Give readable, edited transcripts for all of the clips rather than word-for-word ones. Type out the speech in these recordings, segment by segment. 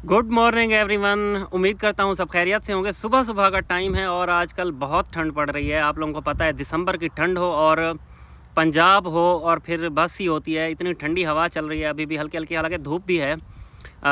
Good morning everyone. उम्मीद करता हूँ सब खैरियत से होंगे। सुबह सुबह का टाइम है और आजकल बहुत ठंड पड़ रही है। आप लोगों को पता है दिसंबर की ठंड हो और पंजाब हो और फिर बस ही होती है। इतनी ठंडी हवा चल रही है अभी भी, हल्की हल्की, हालांकि धूप भी है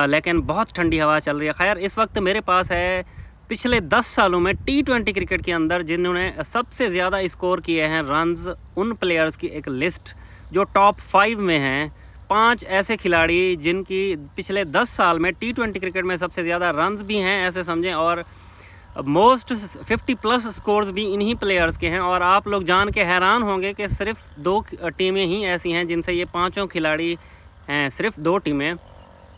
लेकिन बहुत ठंडी हवा चल रही है। खैर, इस वक्त मेरे पास है पिछले 10 सालों में T20 क्रिकेट के अंदर जिन्होंने सबसे ज़्यादा स्कोर किए हैं रन्स, उन प्लेयर्स की एक लिस्ट जो टॉप 5 में हैं। 5 ऐसे खिलाड़ी जिनकी पिछले 10 साल में T20 क्रिकेट में सबसे ज़्यादा रन्स भी हैं, ऐसे समझें, और मोस्ट 50 प्लस स्कोर्स भी इन्हीं प्लेयर्स के हैं। और आप लोग जान के हैरान होंगे कि सिर्फ 2 टीमें ही ऐसी हैं जिनसे ये पाँचों खिलाड़ी हैं। सिर्फ 2 टीमें,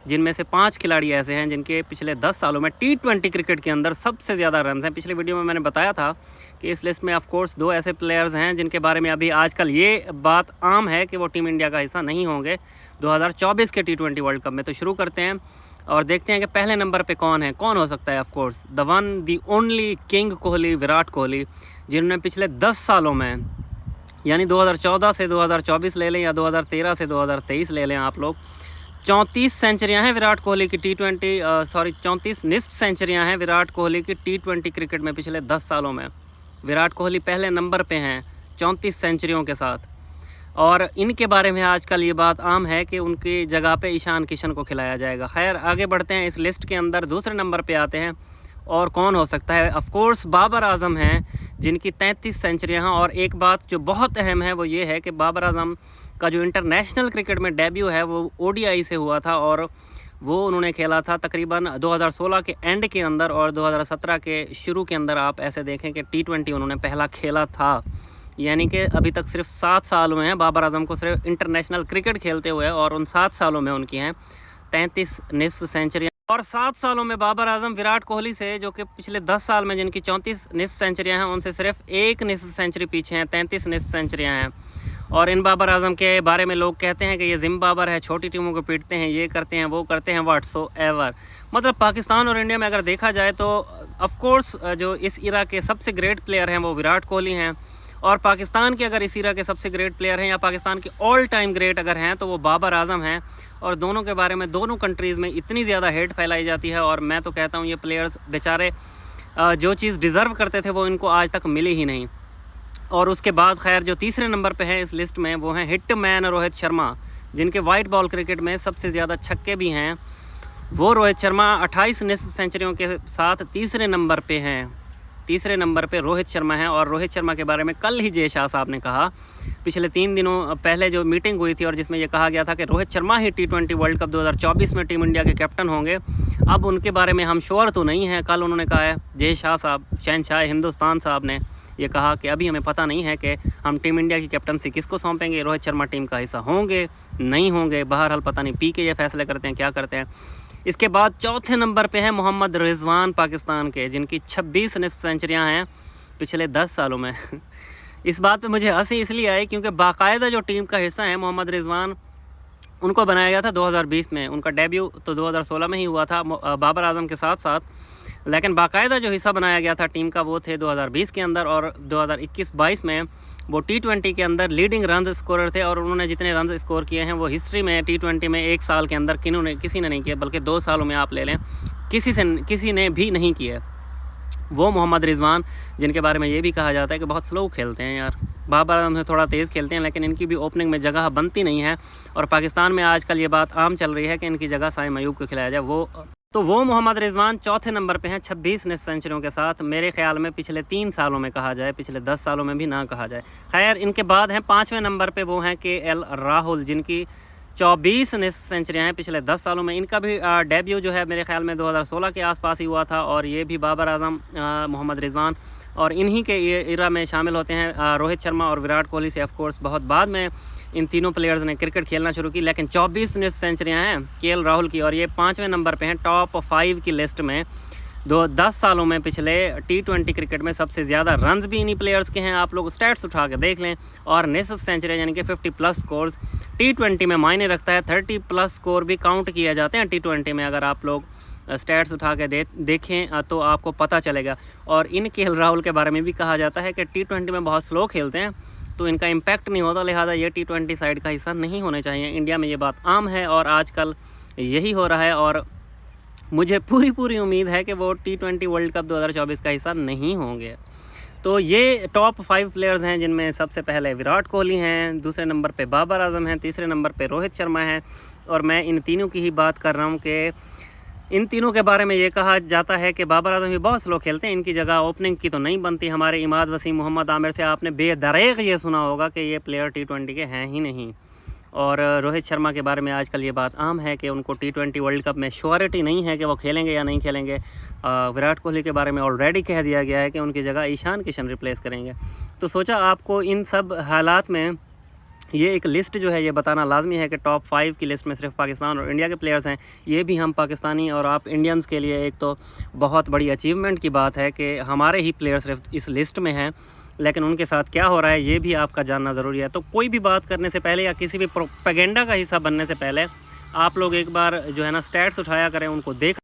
जिनमें से 5 खिलाड़ी ऐसे हैं जिनके पिछले 10 सालों में T20 क्रिकेट के अंदर सबसे ज़्यादा रन्स हैं। पिछले वीडियो में मैंने बताया था कि इस लिस्ट में ऑफ कोर्स 2 ऐसे प्लेयर्स हैं जिनके बारे में अभी आजकल ये बात आम है कि वो टीम इंडिया का हिस्सा नहीं होंगे 2024 के T20 वर्ल्ड कप में। तो शुरू करते हैं और देखते हैं कि पहले नंबर पे कौन है। कौन हो सकता है? Of course the one the only king Kohli, Virat Kohli, जिन्होंने पिछले 10 सालों में, यानी 2014 से 2024 ले लें या 2013 से 2023 ले लें आप लोग, 34 सेंचुरियाँ हैं विराट कोहली की 34 निस्फ सेंचुरियाँ हैं विराट कोहली की T20 क्रिकेट में पिछले 10 सालों में। विराट कोहली पहले नंबर पे हैं 34 सेंचुरियों के साथ। और इनके बारे में आजकल ये बात आम है कि उनकी जगह पे ईशान किशन को खिलाया जाएगा। खैर, आगे बढ़ते हैं। इस लिस्ट के अंदर दूसरे नंबर पे आते हैं और कौन हो सकता है? ऑफ कोर्स बाबर आजम हैं जिनकी 33 सेंचुरियाँ हैं। और एक बात जो बहुत अहम है वो ये है कि बाबर आजम का जो इंटरनेशनल क्रिकेट में डेब्यू है वो ODI से हुआ था और वो उन्होंने खेला था तकरीबन 2016 के एंड के अंदर और 2017 के शुरू के अंदर। आप ऐसे देखें कि T20 उन्होंने पहला खेला था, यानी कि अभी तक सिर्फ 7 साल हुए हैं बाबर आजम को सिर्फ इंटरनेशनल क्रिकेट खेलते हुए, और उन 7 सालों में उनकी हैं 33 निस्फ सेंचुरियाँ। और 7 सालों में बाबर आजम विराट कोहली से, जो कि पिछले 10 साल में जिनकी 34 निस्फ सेंचुरियाँ हैं, उनसे सिर्फ 1 निस्फ सेंचुरी पीछे हैं, 33 निस्फ सेंचुरियाँ हैं। और इन बाबर आजम के बारे में लोग कहते हैं कि ये जिम बाबर है, छोटी टीमों को पीटते हैं, ये करते हैं, वो करते हैं, व्हाटसोएवर। मतलब पाकिस्तान और इंडिया में अगर देखा जाए तो ऑफ कोर्स जो इस इरा के सबसे ग्रेट प्लेयर हैं वो विराट कोहली हैं, और पाकिस्तान के अगर इस इरा के सबसे ग्रेट प्लेयर हैं या पाकिस्तान के ऑल टाइम ग्रेट अगर हैं तो वो बाबर आजम हैं। और दोनों के बारे में दोनों कंट्रीज़ में इतनी ज़्यादा हेट फैलाई जाती है, और मैं तो कहता हूँ ये प्लेयर्स बेचारे जो चीज़ डिज़र्व करते थे वो इनको आज तक मिली ही नहीं। और उसके बाद खैर जो तीसरे नंबर पे हैं इस लिस्ट में वो हैं हिटमैन रोहित शर्मा, जिनके वाइट बॉल क्रिकेट में सबसे ज़्यादा छक्के भी हैं। वो रोहित शर्मा 28 निस्फ सेंचुरियों के साथ तीसरे नंबर पे हैं। तीसरे नंबर पे रोहित शर्मा हैं। और रोहित शर्मा के बारे में कल ही जय शाह साहब ने कहा, पिछले 3 दिनों पहले जो मीटिंग हुई थी और जिसमें ये कहा गया था कि रोहित शर्मा ही T20 वर्ल्ड कप 2024 में टीम इंडिया के कैप्टन होंगे। अब उनके बारे में हम श्योर तो नहीं हैं। कल उन्होंने कहा है, जय शाह साहब, शहनशाह हिंदुस्तान साहब ने ये कहा कि अभी हमें पता नहीं है कि हम टीम इंडिया की कैप्टनसी किसको सौंपेंगे, रोहित शर्मा टीम का हिस्सा होंगे नहीं होंगे, बहरहाल पता नहीं, PK ये फैसले करते हैं क्या करते हैं। इसके बाद चौथे नंबर पे हैं मोहम्मद रिजवान पाकिस्तान के, जिनकी 26 निस्फ सेंचुरियाँ हैं पिछले 10 सालों में। इस बात पे मुझे हंसी इसलिए आई क्योंकि बाकायदा जो टीम का हिस्सा है मोहम्मद रिजवान, उनको बनाया गया था 2020 में। उनका डेब्यू तो 2016 में ही हुआ था बाबर आजम के साथ साथ, लेकिन बाकायदा जो हिस्सा बनाया गया था टीम का वो थे 2020 के अंदर। और 2021-22 में वो T20 के अंदर लीडिंग रन स्कोरर थे, और उन्होंने जितने रन स्कोर किए हैं वो हिस्ट्री में T20 में एक साल के अंदर किसी ने नहीं किया, बल्कि 2 सालों में आप ले लें किसी ने भी नहीं किया। वो मोहम्मद रिजवान, जिनके बारे में ये भी कहा जाता है कि बहुत स्लो खेलते हैं यार, बाबर आजम से थोड़ा तेज़ खेलते हैं, लेकिन इनकी भी ओपनिंग में जगह बनती नहीं है। और पाकिस्तान में आजकल ये बात आम चल रही है कि इनकी जगह साइम अयूब को खिलाया जाए। वो मोहम्मद रिजवान चौथे नंबर पे हैं 26 निस्फ सेंचुरियों के साथ। मेरे ख्याल में पिछले 3 सालों में कहा जाए, पिछले 10 सालों में भी ना कहा जाए। खैर, इनके बाद हैं 5वें नंबर पे वो हैं KL राहुल, जिनकी 24 निस्फ सेंचुरियाँ हैं पिछले 10 सालों में। इनका भी डेब्यू जो है मेरे ख्याल में 2016 के आसपास ही हुआ था, और ये भी बाबर आजम, मोहम्मद रिजवान और इन्हीं के ये इरा में शामिल होते हैं। रोहित शर्मा और विराट कोहली से ऑफ कोर्स बहुत बाद में इन तीनों प्लेयर्स ने क्रिकेट खेलना शुरू की, लेकिन 24 निस्फ सेंचुरियाँ हैं KL राहुल की, और ये 5वें नंबर पे हैं टॉप 5 की लिस्ट में। 10 सालों में पिछले T20 क्रिकेट में सबसे ज़्यादा रन्स भी इन्हीं प्लेयर्स के हैं। आप लोग स्टैट्स उठा के देख लें। और निस्फ सेंचुरी यानी कि 50 प्लस स्कोर्स T20 में मायने रखता है। 30 प्लस स्कोर भी काउंट किए जाते हैं T20 में। अगर आप लोग स्टैट्स उठा के देखें तो आपको पता चलेगा। और इन KL राहुल के बारे में भी कहा जाता है कि T20 में बहुत स्लो खेलते हैं, तो इनका इम्पैक्ट नहीं होता, लिहाजा ये T20 साइड का हिस्सा नहीं होने चाहिए। इंडिया में ये बात आम है और आजकल यही हो रहा है। और मुझे पूरी उम्मीद है कि वो T20 वर्ल्ड कप 2024 का हिस्सा नहीं होंगे। तो ये टॉप 5 प्लेयर्स हैं, जिनमें सबसे पहले विराट कोहली हैं, दूसरे नंबर पे बाबर आजम हैं, तीसरे नंबर पे रोहित शर्मा हैं, और मैं इन तीनों की ही बात कर रहा हूँ कि इन तीनों के बारे में ये कहा जाता है कि बाबर आजम भी बहुत स्लो खेलते हैं, इनकी जगह ओपनिंग की तो नहीं बनती। हमारे इमाद वसीम, मोहम्मद आमिर से आपने बेदरेग ये सुना होगा कि ये प्लेयर T20 के हैं ही नहीं। और रोहित शर्मा के बारे में आजकल ये बात आम है कि उनको T20 वर्ल्ड कप में श्योरिटी नहीं है कि वो खेलेंगे या नहीं खेलेंगे। विराट कोहली के बारे में ऑलरेडी कह दिया गया है कि उनकी जगह ईशान किशन रिप्लेस करेंगे। तो सोचा आपको इन सब हालात में ये एक लिस्ट जो है ये बताना लाजमी है कि टॉप 5 की लिस्ट में सिर्फ पाकिस्तान और इंडिया के प्लेयर्स हैं। ये भी हम पाकिस्तानी और आप इंडियंस के लिए एक तो बहुत बड़ी अचीवमेंट की बात है कि हमारे ही प्लेयर सिर्फ इस लिस्ट में हैं, लेकिन उनके साथ क्या हो रहा है ये भी आपका जानना ज़रूरी है। तो कोई भी बात करने से पहले या किसी भी प्रोपेगेंडा का हिस्सा बनने से पहले आप लोग एक बार जो है ना स्टैट्स उठाया करें, उनको देख